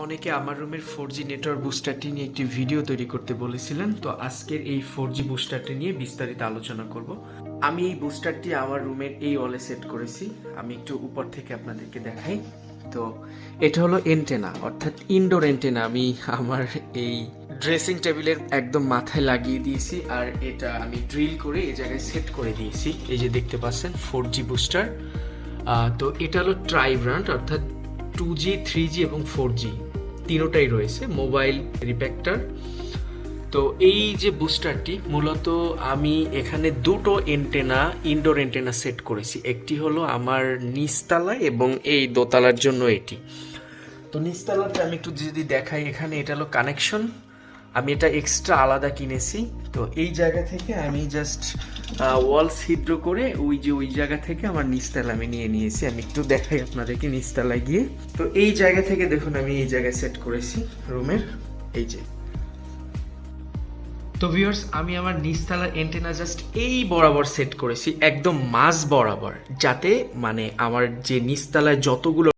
অনেকে আমার রুমের 4G নেটওয়ার্ক বুস্টারটি নিয়ে একটি ভিডিও তৈরি করতে বলেছিলেন, তো আজকের এই 4G বুস্টারটি নিয়ে বিস্তারিত আলোচনা করব। আমি এই বুস্টারটি আমার রুমের এই ওয়ালে সেট করেছি। আমি একটু উপর থেকে আপনাদেরকে দেখাই। তো এটা হলো এন্টেনা, অর্থাৎ ইনডোর এন্টেনা। আমি আমার এই ড্রেসিং টেবিলের একদম মাথায় লাগিয়ে দিয়েছি, আর এটা আমি ড্রিল করে এই জায়গায় সেট করে দিয়েছি। এই যে দেখতে পাচ্ছেন 4G বুস্টার। তো এটা হলো ট্রাই ব্র্যান্ড, অর্থাৎ 2G 3G এবং 4G তিনোটাই রয়েছে, মোবাইল রিপ্যাক্টার। তো এই যে বুস্টারটি মূলত আমি এখানে দুটো এন্টেনা, ইনডোর এন্টেনা সেট করেছি। একটি হলো আমার নিচতলা এবং এই দোতলার জন্য এটি। তো নিচতলাতে আমি একটু যদি দেখাই, এখানে এটা হলো কানেকশন। আমি এটা এক্সট্রা আলাদা কিনেছি। তো এই জায়গা থেকে আমি জাস্ট ওয়াল ছিদ্র করে ওই জায়গা থেকে আমার নিচতলা আমি নিয়ে নিয়েছি। আমি একটু দেখাই আপনাদেরকে নিচতলায় গিয়ে। তো এই জায়গা থেকে দেখুন আমি এই জায়গায় সেট করেছি রুমের, এই যে। তো ভিউয়ার্স, আমি আমার নিচতলার এন্টেনা জাস্ট এই বরাবর সেট করেছি, একদম মাঝ বরাবর, যাতে মানে আমার যে নিচতলায় যতগুলো